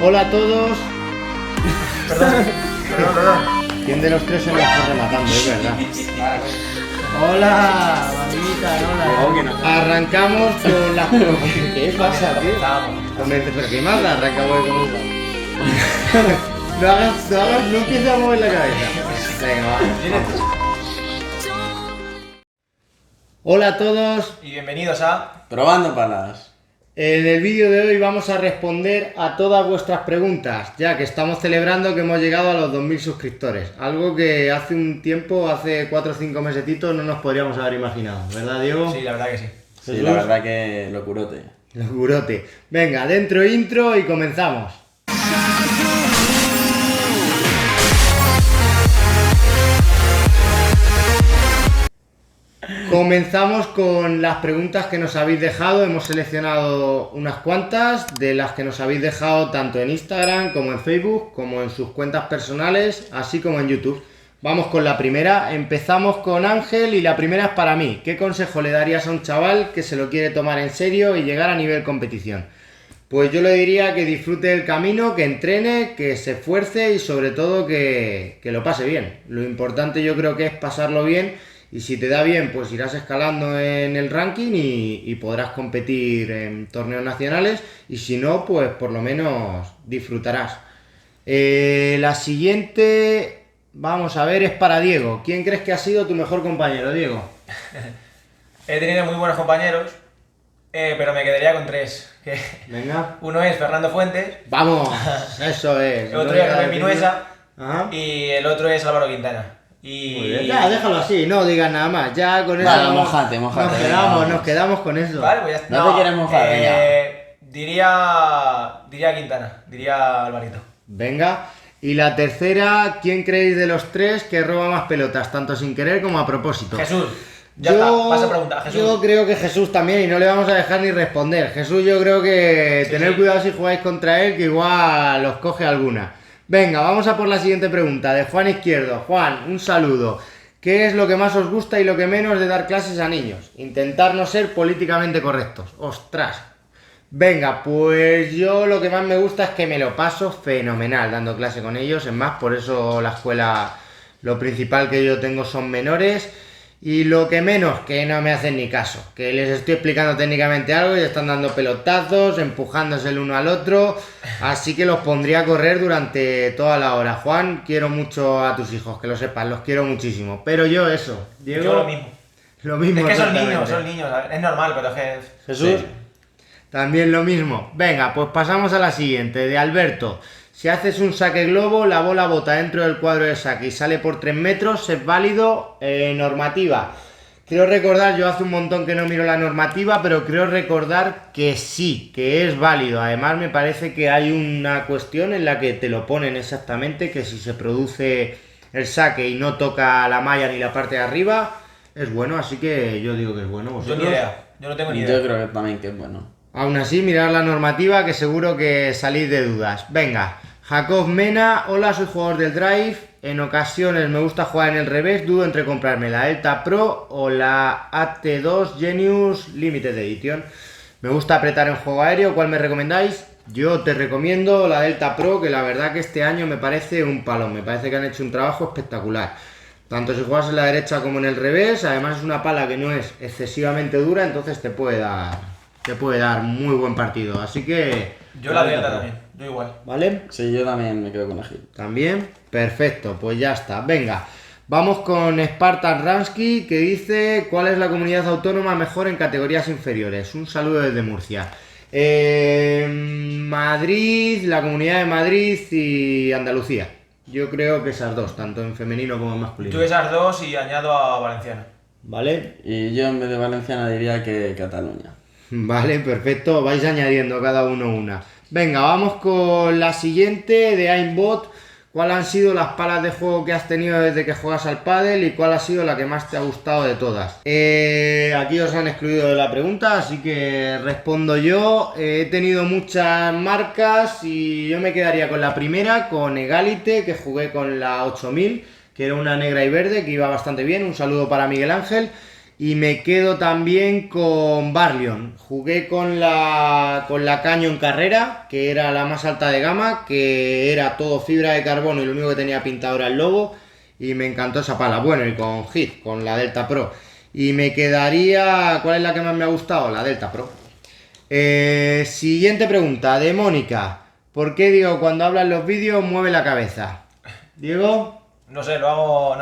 Hola a todos. Perdón. ¿Quién de los tres se me está rematando? Es verdad. Hola, mamita, hola. Arrancamos con la... ¿Qué pasa, tío? ¿Pero qué más da? Arrancamos con un... no empieces a mover la cabeza. Venga, va. Hola a todos. Y bienvenidos a... Probando Palas. En el vídeo de hoy vamos a responder a todas vuestras preguntas, ya que estamos celebrando que hemos llegado a los 2000 suscriptores. Algo que hace un tiempo, hace 4 o 5 mesetitos, no nos podríamos haber imaginado, ¿verdad, Diego? Sí, la verdad que sí. Sí, la verdad que locurote. Locurote. Venga, dentro intro y comenzamos. Comenzamos con las preguntas que nos habéis dejado. Hemos seleccionado unas cuantas de las que nos habéis dejado tanto en Instagram como en Facebook, como en sus cuentas personales, así como en YouTube. Vamos con la primera. Empezamos con Ángel y la primera es para mí. ¿Qué consejo le darías a un chaval que se lo quiere tomar en serio y llegar a nivel competición? Pues yo le diría que disfrute el camino, que entrene, que se esfuerce y sobre todo que lo pase bien. Lo importante yo creo que es pasarlo bien. Y si te da bien, pues irás escalando en el ranking y podrás competir en torneos nacionales. Y si no, pues por lo menos disfrutarás. La siguiente, vamos a ver, es para Diego. ¿Quién crees que ha sido tu mejor compañero, Diego? He tenido muy buenos compañeros, pero me quedaría con 3. Venga. Uno es Fernando Fuentes. Vamos, eso es. El otro es Rubén Minuesa. Ajá. Y el otro es Álvaro Quintana. Muy bien. Ya, déjalo así, no digas nada más. Ya con eso. Vale, mójate. Nos quedamos con eso. Vale, pues ya está. No te quieres mojar, venga. Diría Quintana, diría Alvarito. Venga. Y la tercera, ¿quién creéis de los tres que roba más pelotas, tanto sin querer como a propósito? Jesús. Ya está, pasa a preguntar. Jesús. Yo creo que Jesús también y no le vamos a dejar ni responder. Jesús, yo creo que tener cuidado si jugáis contra él, que igual os coge alguna. Venga, vamos a por la siguiente pregunta, de Juan Izquierdo. Juan, un saludo. ¿Qué es lo que más os gusta y lo que menos de dar clases a niños? Intentar no ser políticamente correctos. ¡Ostras! Venga, pues yo lo que más me gusta es que me lo paso fenomenal dando clase con ellos. Es más, por eso la escuela, lo principal que yo tengo son menores. Y lo que menos, que no me hacen ni caso. Que les estoy explicando técnicamente algo y están dando pelotazos, empujándose el uno al otro. Así que los pondría a correr durante toda la hora. Juan, quiero mucho a tus hijos, que lo sepas, los quiero muchísimo. Pero yo eso, Diego... Yo lo mismo. Lo mismo. Es que son exactamente. niños. Es normal, pero es que... Jesús, Sí. también lo mismo. Venga, pues pasamos a la siguiente, de Alberto. Si haces un saque globo, la bola bota dentro del cuadro de saque y sale por 3 metros, es válido. Normativa. Creo recordar, yo hace un montón que no miro la normativa, pero creo recordar que sí, que es válido. Además me parece que hay una cuestión en la que te lo ponen exactamente, que si se produce el saque y no toca la malla ni la parte de arriba, es bueno, así que yo digo que es bueno. Yo ¿Vosotros? ni idea. Yo no tengo ni idea. Yo creo que también que es bueno. Aún así, mirad la normativa que seguro que salís de dudas. Venga, Jacob Mena, hola, soy jugador del Drive. En ocasiones me gusta jugar en el revés, dudo entre comprarme la Delta Pro o la AT2 Genius Limited Edition. Me gusta apretar en juego aéreo, ¿cuál me recomendáis? Yo te recomiendo la Delta Pro, que la verdad que este año me parece un palón, me parece que han hecho un trabajo espectacular. Tanto si juegas en la derecha como en el revés, además es una pala que no es excesivamente dura, entonces te puede dar muy buen partido, así que... Yo la Delta también, yo igual. ¿Vale? Sí, yo también me quedo con Agil. También, perfecto, pues ya está. Venga, vamos con Spartan Ransky, que dice: ¿cuál es la comunidad autónoma mejor en categorías inferiores? Un saludo desde Murcia. Madrid, la Comunidad de Madrid y Andalucía. Yo creo que esas dos, tanto en femenino como en masculino. Yo esas dos y añado a Valenciana. ¿Vale? Y yo en vez de Valenciana diría que Cataluña. Vale, perfecto. Vais añadiendo cada uno una. Venga, vamos con la siguiente de Aimbot. ¿Cuáles han sido las palas de juego que has tenido desde que juegas al pádel y cuál ha sido la que más te ha gustado de todas? Aquí os han excluido de la pregunta, así que respondo yo. He tenido muchas marcas y yo me quedaría con la primera, con Egalite, que jugué con la 8000, que era una negra y verde, que iba bastante bien. Un saludo para Miguel Ángel. Y me quedo también con Barleon. Jugué con la Canyon Carrera, que era la más alta de gama, que era todo fibra de carbono y lo único que tenía pintado era el logo. Y me encantó esa pala. Bueno, y con Hit, con la Delta Pro. Y me quedaría... ¿Cuál es la que más me ha gustado? La Delta Pro. Siguiente pregunta, de Mónica. ¿Por qué Diego cuando habla en los vídeos mueve la cabeza? Diego, No sé, lo hago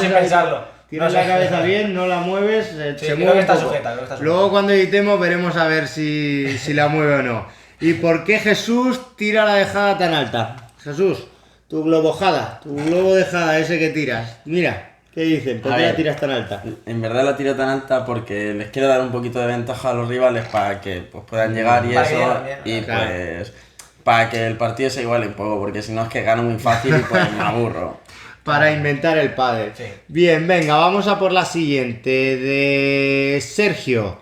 sin pensarlo. tienes No sé. la cabeza bien, no la mueves, Sí, se creo mueve que un está poco. sujeta, creo que está Luego sujeta. cuando editemos veremos a ver si la mueve o no. ¿Y por qué Jesús tira la dejada tan alta? Jesús, tu globojada, tu globo dejada ese que tiras. Mira, ¿qué dicen? ¿Por A qué la ver. tiras tan alta? En verdad la tiro tan alta porque les quiero dar un poquito de ventaja a los rivales para que pues, puedan llegar y Para que eso. lleguen bien, Y claro. pues para que el partido se iguale un poco, porque si no es que gano muy fácil y pues me aburro. Para inventar el pádel. Sí. Bien, venga, vamos a por la siguiente. De Sergio.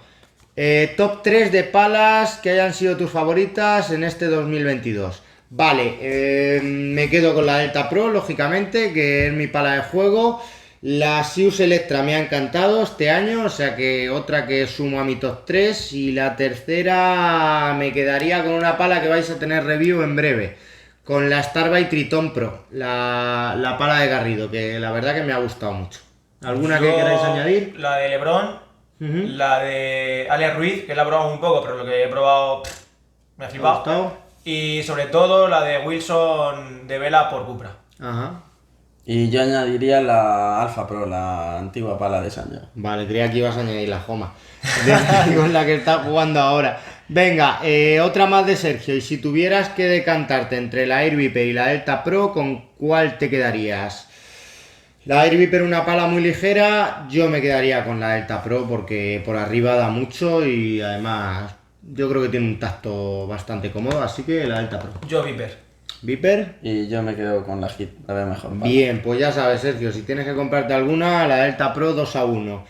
Top 3 de palas que hayan sido tus favoritas en este 2022. Vale, me quedo con la Delta Pro, lógicamente, que es mi pala de juego. La Sius Electra me ha encantado este año, o sea que otra que sumo a mi top 3. Y la tercera me quedaría con una pala que vais a tener review en breve. Con la Starbite Triton Pro, la pala de Garrido, que la verdad que me ha gustado mucho. ¿Alguna que Yo, queráis añadir? La de LeBron, Ujú. la de Alex Ruiz, que la he probado muy poco, pero lo que he probado me ha ¿Te ha flipado. gustado? Y sobre todo la de Wilson de Vela por Cupra. Ajá. Y yo añadiría la Alpha Pro, la antigua pala de Sanyo. Vale, creía que ibas a añadir la Joma. Con la que está jugando ahora. Venga, otra más de Sergio. Y si tuvieras que decantarte entre la Air Viper y la Delta Pro, ¿con cuál te quedarías? La Air Viper una pala muy ligera, yo me quedaría con la Delta Pro porque por arriba da mucho y además yo creo que tiene un tacto bastante cómodo, así que la Delta Pro. Yo Viper. Viper. Y yo me quedo con la Hit, la veo mejor. pala. Bien, pues ya sabes, Sergio, si tienes que comprarte alguna, la Delta Pro 2-1.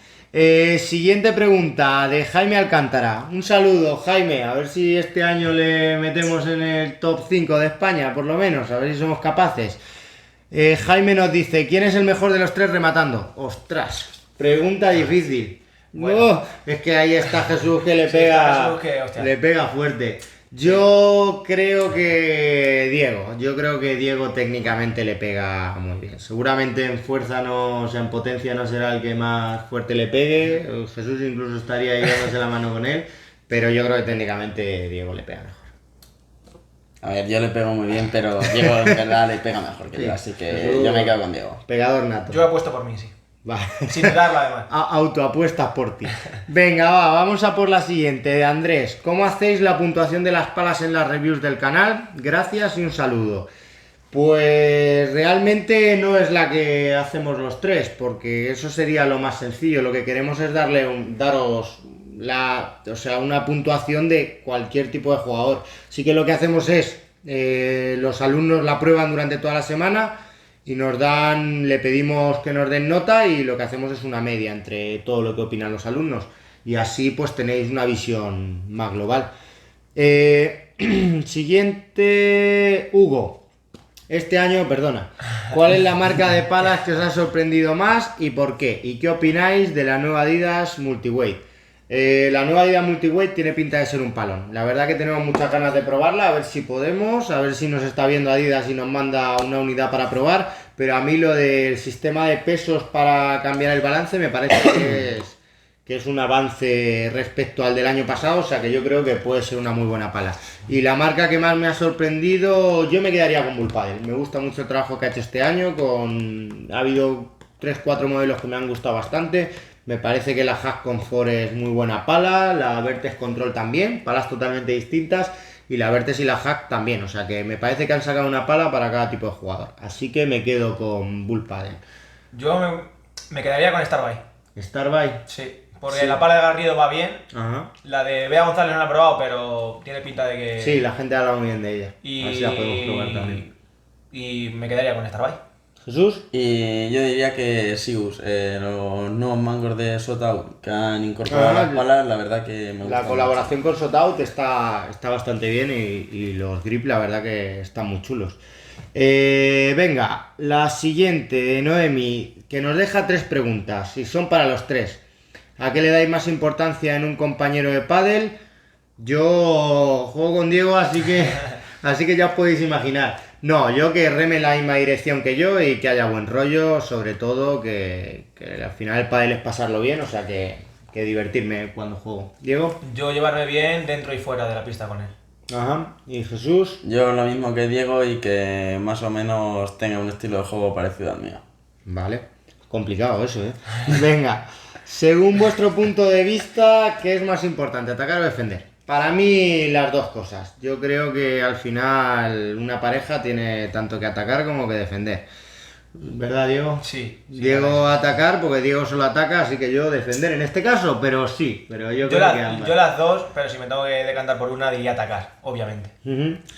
Siguiente pregunta de Jaime Alcántara. Un saludo, Jaime, a ver si este año le metemos en el top 5 de España, por lo menos, a ver si somos capaces. Jaime nos dice, ¿quién es el mejor de los tres rematando? Ostras, pregunta difícil. Bueno. No, es que ahí está Jesús que le Sí, pega, está Jesús que, hostia. le pega fuerte. Yo creo que Diego técnicamente le pega muy bien. Seguramente en fuerza no, o sea, en potencia no será el que más fuerte le pegue. Jesús incluso estaría ahí dándose la mano con él, pero yo creo que técnicamente Diego le pega mejor. A ver, yo le pego muy bien, pero Diego en verdad le pega mejor que Sí. yo, así que Eso- yo me quedo con Diego. Pegador nato. Yo he puesto por mí, sí. Vale. Sin dudarlo además. Autoapuestas por ti. Venga, vamos a por la siguiente de Andrés. ¿Cómo hacéis la puntuación de las palas en las reviews del canal? Gracias y un saludo. Pues realmente no es la que hacemos los tres, porque eso sería lo más sencillo. Lo que queremos es daros una puntuación de cualquier tipo de jugador. Así que lo que hacemos es, los alumnos la prueban durante toda la semana y le pedimos que nos den nota y lo que hacemos es una media entre todo lo que opinan los alumnos. Y así pues tenéis una visión más global. Siguiente, Hugo. Este año, perdona. ¿Cuál es la marca de palas que os ha sorprendido más y por qué? ¿Y qué opináis de la nueva Adidas Multiweight? La nueva Adidas Multiweight tiene pinta de ser un palón. La verdad que tenemos muchas ganas de probarla, a ver si podemos, a ver si nos está viendo Adidas y nos manda una unidad para probar. Pero a mí lo del sistema de pesos para cambiar el balance me parece que es un avance respecto al del año pasado, o sea que yo creo que puede ser una muy buena pala. Y la marca que más me ha sorprendido, yo me quedaría con Bull Paddle. Me gusta mucho el trabajo que ha hecho este año, ha habido 3-4 modelos que me han gustado bastante. Me parece que la Hack Comfort es muy buena pala, la Vertex Control también, palas totalmente distintas, y la Vertex y la Hack también, o sea que me parece que han sacado una pala para cada tipo de jugador. Así que me quedo con Bull Paddle. Yo me quedaría con Starbuy. Starbuy. Sí. Porque Sí. la pala de Garrido va bien. Ajá. La de Bea González no la he probado, pero tiene pinta de que. Sí, la gente habla muy bien de ella. Y... A ver si la podemos probar también. Y me quedaría con Starbuy. Jesús. Y yo diría que Sius, los nuevos mangos de Sotout que han incorporado Ah, las palas, la verdad que me gusta. La colaboración con Sotout está bastante bien y los grip la verdad que están muy chulos. Venga, la siguiente de Noemi, que nos deja 3 preguntas y son para los tres. ¿A qué le dais más importancia en un compañero de pádel? Yo juego con Diego, así que ya os podéis imaginar. No, yo que reme en la misma dirección que yo y que haya buen rollo, sobre todo que al final el pádel es pasarlo bien, o sea que divertirme cuando juego. ¿Diego? Yo llevarme bien dentro y fuera de la pista con él. Ajá. ¿Y Jesús? Yo lo mismo que Diego y que más o menos tenga un estilo de juego parecido al mío. Vale. Complicado eso, ¿eh? Venga. Según vuestro punto de vista, ¿qué es más importante, atacar o defender? Para mí las dos cosas. Yo creo que al final una pareja tiene tanto que atacar como que defender. ¿Verdad, Diego? Sí. Diego atacar, porque Diego solo ataca, así que yo defender en este caso, pero sí, pero yo creo que ambas. Yo las dos, pero si me tengo que decantar por una, diría atacar, obviamente.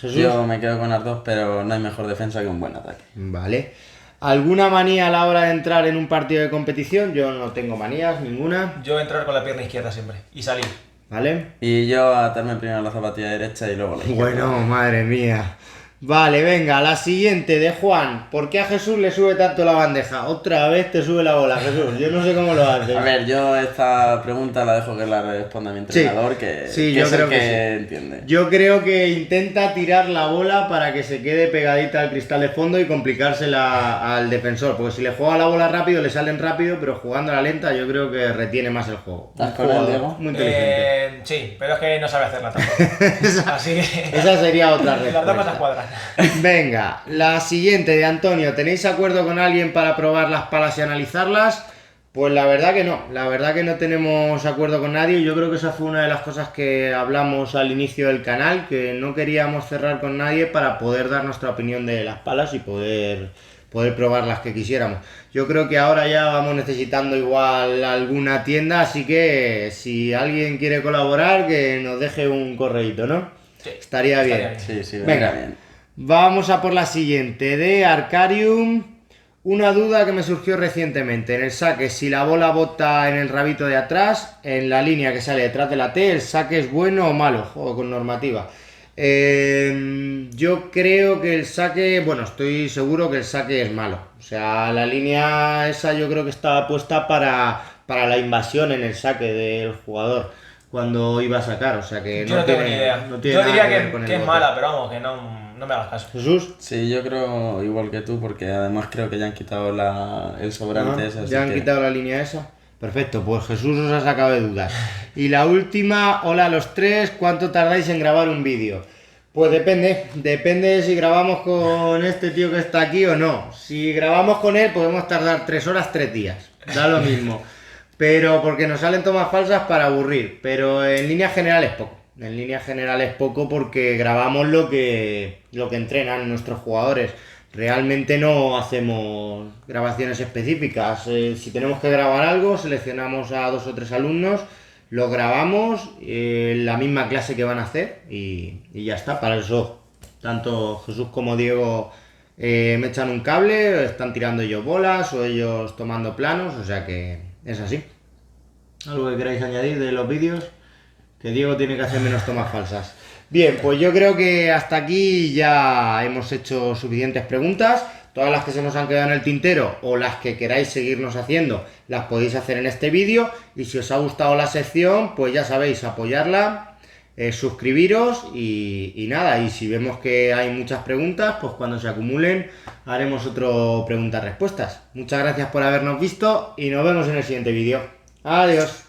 Jesús. Yo me quedo con las dos, pero no hay mejor defensa que un buen ataque. Vale. ¿Alguna manía a la hora de entrar en un partido de competición? Yo no tengo manías, ninguna. Yo entrar con la pierna izquierda siempre y salir. ¿Vale? Y yo atarme primero la zapatilla derecha y luego la izquierda. Bueno, madre mía. Vale, venga, la siguiente de Juan. ¿Por qué a Jesús le sube tanto la bandeja? Otra vez te sube la bola, Jesús. Yo no sé cómo lo haces. A ver, yo esta pregunta la dejo que la responda mi entrenador, que yo es creo el que que sí. entiende. Yo creo que intenta tirar la bola para que se quede pegadita al cristal de fondo y complicársela al defensor. Porque si le juega la bola rápido, le salen rápido, pero jugando a la lenta yo creo que retiene más el juego. ¿Estás con él, Diego? Muy inteligente. Sí, pero es que no sabe hacerla tampoco. Así que Esa sería otra las dos cosas respuesta. cuadran. Venga, la siguiente de Antonio. ¿Tenéis acuerdo con alguien para probar las palas y analizarlas? Pues la verdad que no. La verdad que no tenemos acuerdo con nadie. Yo creo que esa fue una de las cosas que hablamos al inicio del canal, que no queríamos cerrar con nadie para poder dar nuestra opinión de las palas y poder probar las que quisiéramos. Yo creo que ahora ya vamos necesitando igual alguna tienda, así que si alguien quiere colaborar, que nos deje un correíto, ¿no? Sí, Estaría bien. bien. Sí, Venga. bien. Vamos a por la siguiente, de Arcarium. Una duda que me surgió recientemente. En el saque, si la bola bota en el rabito de atrás, en la línea que sale detrás de la T, ¿el saque es bueno o malo? Juego con normativa. Yo creo que el saque, bueno, estoy seguro que el saque es malo. O sea, la línea esa yo creo que estaba puesta para la invasión en el saque del jugador cuando iba a sacar. O sea que Yo no tengo ni idea. no tiene Yo nada diría que ver con el que es bote. mala, pero vamos, que no me hagas caso. Jesús. Sí, yo creo igual que tú, porque además creo que ya han quitado el sobrante Ah, ese. así ¿ya han que- quitado la línea esa? Perfecto, pues Jesús os ha sacado de dudas. Y la última, hola a los tres, ¿cuánto tardáis en grabar un vídeo? Pues depende si grabamos con este tío que está aquí o no. Si grabamos con él podemos tardar 3 horas, 3 días, da lo mismo. Pero porque nos salen tomas falsas para aburrir, pero en líneas generales poco. En líneas generales poco porque grabamos lo que entrenan nuestros jugadores. Realmente no hacemos grabaciones específicas. Si tenemos que grabar algo, seleccionamos a 2 o 3 alumnos, lo grabamos en la misma clase que van a hacer y ya está. Para eso, tanto Jesús como Diego me echan un cable, están tirando ellos bolas o ellos tomando planos, o sea que es así. ¿Algo que queráis añadir de los vídeos? Que Diego tiene que hacer menos tomas falsas. Bien, pues yo creo que hasta aquí ya hemos hecho suficientes preguntas. Todas las que se nos han quedado en el tintero o las que queráis seguirnos haciendo, las podéis hacer en este vídeo. Y si os ha gustado la sección, pues ya sabéis, apoyarla, suscribiros y nada. Y si vemos que hay muchas preguntas, pues cuando se acumulen haremos otro preguntas-respuestas. Muchas gracias por habernos visto y nos vemos en el siguiente vídeo. Adiós.